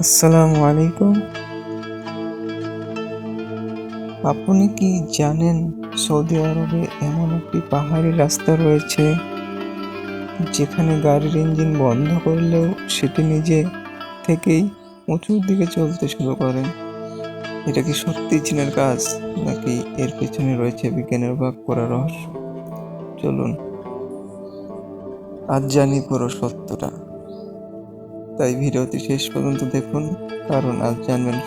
আসসালামু আলাইকুম। আপনি কি জানেন সৌদি আরবে এমন একটি পাহাড়ি রাস্তা রয়েছে যেখানে গাড়ির ইঞ্জিন বন্ধ করলেও সেটি নিজে থেকেই উঁচুর দিকে চলতে শুরু করে? এটা কি সত্যি চীনের কাজ, নাকি এর পেছনে রয়েছে বিজ্ঞানের ভাগ করা রহস্য? চলুন আজ জানি পুরো সত্যটা। তাই ভিডিওটি শেষ পর্যন্ত দেখুন, কারণ আজ জানবেন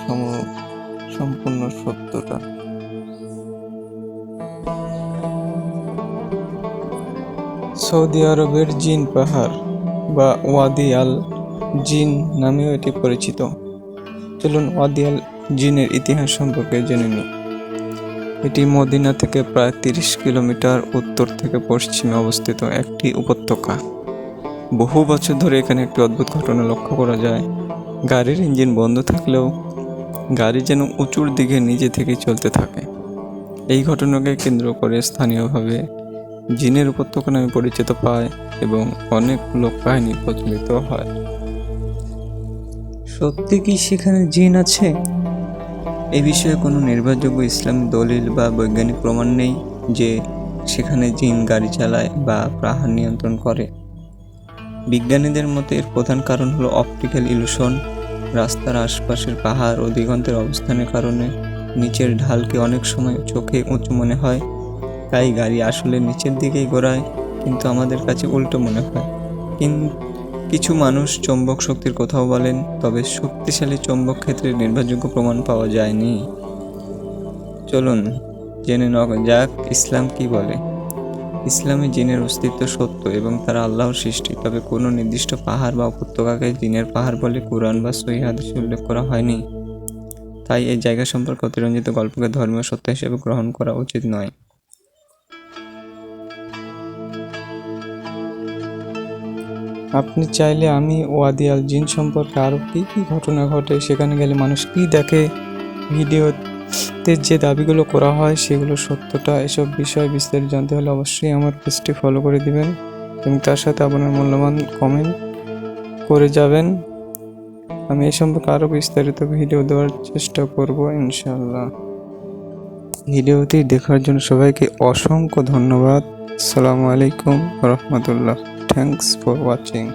সম্পূর্ণ সত্যটা। সৌদি আরবের জিন পাহাড় বা ওয়াদি আল জিন নামেও এটি পরিচিত। চলুন ওয়াদি আল জিনের ইতিহাস সম্পর্কে জেনে নিই। এটি মদিনা থেকে প্রায় 30 কিলোমিটার উত্তর থেকে পশ্চিমে অবস্থিত একটি উপত্যকা। বহু বছর ধরে এখানে একটি অদ্ভুত ঘটনা লক্ষ্য করা যায়। গাড়ির ইঞ্জিন বন্ধ থাকলেও গাড়ি যেন উঁচুর দিকে নিজে থেকেই চলতে থাকে। এই ঘটনাকে কেন্দ্র করে স্থানীয়ভাবে জিনের উপত্যকা নামে পরিচিত পায় এবং অনেক লোক কাহিনী প্রচলিত হয়। সত্যি কি সেখানে জিন আছে? এ বিষয়ে কোনো নির্ভরযোগ্য ইসলামী দলিল বা বৈজ্ঞানিক প্রমাণ নেই যে সেখানে জিন গাড়ি চালায় বা পাহাড় নিয়ন্ত্রণ করে। বিজ্ঞানীদের মতে এর প্রধান কারণ হলো অপটিক্যাল ইলুশন। রাস্তার আশপাশের পাহাড় ও দিগন্তের অবস্থানের কারণে নিচের ঢালকে অনেক সময় চোখে উঁচু মনে হয়, তাই গাড়ি আসলে নিচের দিকেই ঘোরায়, কিন্তু আমাদের কাছে উল্টো মনে হয়। কিছু মানুষ চৌম্বক শক্তির কথাও বলেন, তবে শক্তিশালী চৌম্বক ক্ষেত্রে নির্ভরযোগ্য প্রমাণ পাওয়া যায়নি। চলুন জেনে নেওয়া যাক ইসলাম কি বলে। ইসলামে জিনের অস্তিত্ব সত্য এবং তারা আল্লাহর সৃষ্টি, তবে কোনো নির্দিষ্ট পাহাড় বা উপত্যকাকে জিনের পাহাড় বলে কুরআন বা সহিহ হাদিসে উল্লেখ করা হয়নি। তাই এই জায়গা সম্পর্কে অতিরঞ্জিত গল্পকে ধর্মীয় সত্য হিসেবে গ্রহণ করা উচিত নয়। আপনি চাইলে আমি ওয়াদি আল জিন সম্পর্কে আরও কী কী ঘটনা ঘটে, সেখানে গেলে মানুষ কী দেখে, ভিডিওতে যে দাবিগুলো করা হয় সেগুলো সত্যটা, এসব বিষয়ে বিস্তারিত জানতে হলে অবশ্যই আমার পেজটি ফলো করে দিবেন এবং তার সাথে আপনার মূল্যবান কমেন্ট করে যাবেন। আমি এই সম্পর্কে আরও বিস্তারিত ভিডিও দেওয়ার চেষ্টা করব ইনশাআল্লাহ। ভিডিওটি দেখার জন্য সবাইকে অসংখ্য ধন্যবাদ। আসসালামু আলাইকুম রহমতুল্লাহ। Thanks for watching.